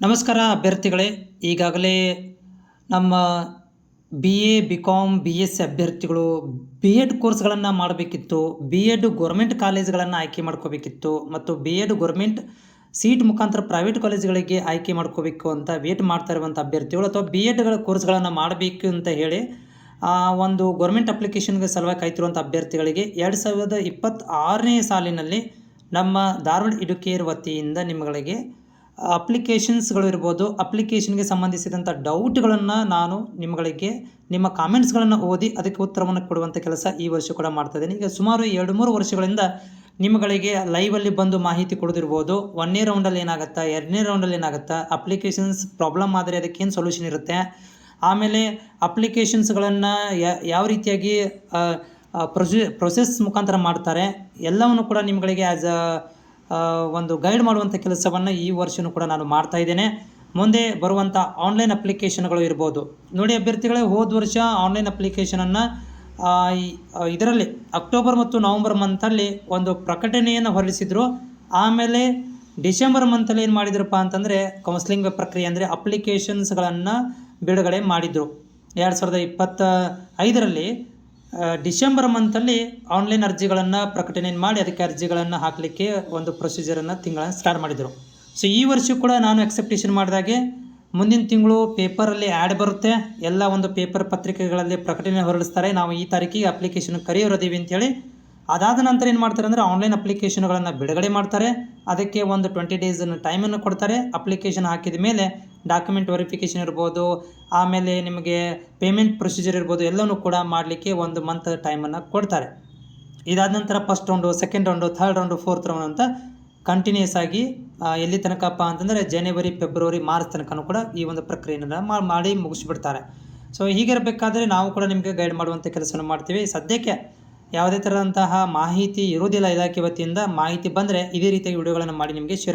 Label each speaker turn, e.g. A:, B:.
A: ನಮಸ್ಕಾರ ಅಭ್ಯರ್ಥಿಗಳೇ. ಈಗಾಗಲೇ ನಮ್ಮ ಬಿ ಎಸ್ ಸಿ ಅಭ್ಯರ್ಥಿಗಳು ಎಡ್ ಕೋರ್ಸ್ಗಳನ್ನು ಮಾಡಬೇಕಿತ್ತು. ಎಡ್ ಗೌರ್ಮೆಂಟ್ ಕಾಲೇಜುಗಳನ್ನು ಆಯ್ಕೆ ಮಾಡ್ಕೋಬೇಕಿತ್ತು ಮತ್ತು ಎಡ್ ಗೌರ್ಮೆಂಟ್ ಸೀಟ್ ಮುಖಾಂತರ ಪ್ರೈವೇಟ್ ಕಾಲೇಜುಗಳಿಗೆ ಆಯ್ಕೆ ಮಾಡ್ಕೋಬೇಕು ಅಂತ ವೇಟ್ ಮಾಡ್ತಾ ಇರುವಂಥ ಅಭ್ಯರ್ಥಿಗಳು ಅಥವಾ ಎಡ್ಗಳ ಕೋರ್ಸ್ಗಳನ್ನು ಮಾಡಬೇಕು ಅಂತ ಹೇಳಿ ಒಂದು ಗೌರ್ಮೆಂಟ್ ಅಪ್ಲಿಕೇಶನ್ಗೆ ಸಲುವಾಗಿ ಕಾಯ್ತಿರುವಂಥ ಅಭ್ಯರ್ಥಿಗಳಿಗೆ 2026ನೇ ಸಾಲಿನಲ್ಲಿ ನಮ್ಮ ಧಾರವಾಡ ಎಡುಕೇರ್ ವತಿಯಿಂದ ನಿಮ್ಮಗಳಿಗೆ ಅಪ್ಲಿಕೇಶನ್ಸ್ಗಳು ಇರ್ಬೋದು, ಅಪ್ಲಿಕೇಶನ್ಗೆ ಸಂಬಂಧಿಸಿದಂಥ ಡೌಟ್ಗಳನ್ನು ನಾನು ನಿಮ್ಮಗಳಿಗೆ ನಿಮ್ಮ ಕಾಮೆಂಟ್ಸ್ಗಳನ್ನು ಓದಿ ಅದಕ್ಕೆ ಉತ್ತರವನ್ನು ಕೊಡುವಂಥ ಕೆಲಸ ಈ ವರ್ಷ ಕೂಡ ಮಾಡ್ತಾಯಿದ್ದೀನಿ. ಈಗ ಸುಮಾರು 2-3 ವರ್ಷಗಳಿಂದ ನಿಮ್ಮಗಳಿಗೆ ಲೈವಲ್ಲಿ ಬಂದು ಮಾಹಿತಿ ಕೊಡೋದಿರ್ಬೋದು. 1ನೇ ರೌಂಡಲ್ಲಿ ಏನಾಗುತ್ತಾ, 2ನೇ ರೌಂಡಲ್ಲಿ ಏನಾಗುತ್ತಾ, ಅಪ್ಲಿಕೇಶನ್ಸ್ ಪ್ರಾಬ್ಲಮ್ ಆದರೆ ಅದಕ್ಕೇನು ಸೊಲ್ಯೂಷನ್ ಇರುತ್ತೆ, ಆಮೇಲೆ ಅಪ್ಲಿಕೇಶನ್ಸ್ಗಳನ್ನು ಯಾವ ರೀತಿಯಾಗಿ ಪ್ರೊಸೆಸ್ ಮುಖಾಂತರ ಮಾಡ್ತಾರೆ, ಎಲ್ಲವನ್ನು ಕೂಡ ನಿಮ್ಮಗಳಿಗೆ ಆ್ಯಸ್ ಒಂದು ಗೈಡ್ ಮಾಡುವಂಥ ಕೆಲಸವನ್ನು ಈ ವರ್ಷವೂ ಕೂಡ ನಾನು ಮಾಡ್ತಾ ಇದ್ದೇನೆ. ಮುಂದೆ ಬರುವಂಥ ಆನ್ಲೈನ್ ಅಪ್ಲಿಕೇಶನ್ಗಳು ಇರ್ಬೋದು. ನೋಡಿ ಅಭ್ಯರ್ಥಿಗಳೇ, ಹೋದ ವರ್ಷ ಆನ್ಲೈನ್ ಅಪ್ಲಿಕೇಶನನ್ನು ಇದರಲ್ಲಿ ಅಕ್ಟೋಬರ್ ಮತ್ತು ನವಂಬರ್ ಮಂತಲ್ಲಿ ಒಂದು ಪ್ರಕಟಣೆಯನ್ನು ಹೊರಡಿಸಿದರು. ಆಮೇಲೆ ಡಿಸೆಂಬರ್ ಮಂತಲ್ಲಿ ಏನು ಮಾಡಿದ್ರಪ್ಪ ಅಂತಂದರೆ ಕೌನ್ಸ್ಲಿಂಗ್ ಪ್ರಕ್ರಿಯೆ ಅಂದರೆ ಅಪ್ಲಿಕೇಶನ್ಸ್ಗಳನ್ನು ಬಿಡುಗಡೆ ಮಾಡಿದರು. 2025ರಲ್ಲಿ ಡಿಸೆಂಬರ್ ಮಂತಲ್ಲಿ ಆನ್ಲೈನ್ ಅರ್ಜಿಗಳನ್ನು ಪ್ರಕಟಣೆ ಮಾಡಿ ಅದಕ್ಕೆ ಅರ್ಜಿಗಳನ್ನು ಹಾಕಲಿಕ್ಕೆ ಒಂದು ಪ್ರೊಸೀಜರನ್ನು ತಿಂಗಳನ್ನು ಸ್ಟಾರ್ಟ್ ಮಾಡಿದರು. ಸೊ ಈ ವರ್ಷ ಕೂಡ ನಾನು ಎಕ್ಸೆಪ್ಟೇಷನ್ ಮಾಡಿದಾಗೆ ಮುಂದಿನ ತಿಂಗಳು ಪೇಪರಲ್ಲಿ ಆ್ಯಡ್ ಬರುತ್ತೆ. ಎಲ್ಲ ಒಂದು ಪೇಪರ್ ಪತ್ರಿಕೆಗಳಲ್ಲಿ ಪ್ರಕಟಣೆ ಹೊರಡಿಸ್ತಾರೆ, ನಾವು ಈ ತಾರೀಕಿಗೆ ಅಪ್ಲಿಕೇಶನ್ ಕರೆಯೋರದೀವಿ ಅಂತೇಳಿ. ಅದಾದ ನಂತರ ಏನು ಮಾಡ್ತಾರೆ ಅಂದರೆ ಆನ್ಲೈನ್ ಅಪ್ಲಿಕೇಶನ್ಗಳನ್ನು ಬಿಡುಗಡೆ ಮಾಡ್ತಾರೆ. ಅದಕ್ಕೆ ಒಂದು 20 ಡೇಸ್ ಟೈಮನ್ನು ಕೊಡ್ತಾರೆ. ಅಪ್ಲಿಕೇಶನ್ ಹಾಕಿದ ಮೇಲೆ ಡಾಕ್ಯುಮೆಂಟ್ ವೆರಿಫಿಕೇಷನ್ ಇರ್ಬೋದು, ಆಮೇಲೆ ನಿಮಗೆ ಪೇಮೆಂಟ್ ಪ್ರೊಸೀಜರ್ ಇರ್ಬೋದು, ಎಲ್ಲವೂ ಕೂಡ ಮಾಡಲಿಕ್ಕೆ 1 ಮಂತ್ ಟೈಮನ್ನು ಕೊಡ್ತಾರೆ. ಇದಾದ ನಂತರ first round, second round, third round, fourth round ಅಂತ ಕಂಟಿನ್ಯೂಸ್ ಆಗಿ ಎಲ್ಲಿ ತನಕಪ್ಪ ಅಂತಂದರೆ ಜನವರಿ, ಫೆಬ್ರವರಿ, ಮಾರ್ಚ್ ತನಕನೂ ಕೂಡ ಈ ಒಂದು ಪ್ರಕ್ರಿಯೆಯನ್ನು ಮಾಡಿ ಮುಗಿಸ್ಬಿಡ್ತಾರೆ. ಸೊ ಹೀಗಿರಬೇಕಾದ್ರೆ ನಾವು ಕೂಡ ನಿಮಗೆ ಗೈಡ್ ಮಾಡುವಂಥ ಕೆಲಸವನ್ನು ಮಾಡ್ತೀವಿ. ಸದ್ಯಕ್ಕೆ ಯಾವುದೇ ಥರದಂತಹ ಮಾಹಿತಿ ಇರೋದಿಲ್ಲ ಇಲಾಖೆ ವತಿಯಿಂದ. ಮಾಹಿತಿ ಬಂದರೆ ಇದೇ ರೀತಿಯಾಗಿ ವಿಡಿಯೋಗಳನ್ನು ಮಾಡಿ ನಿಮಗೆ ಶೇರ್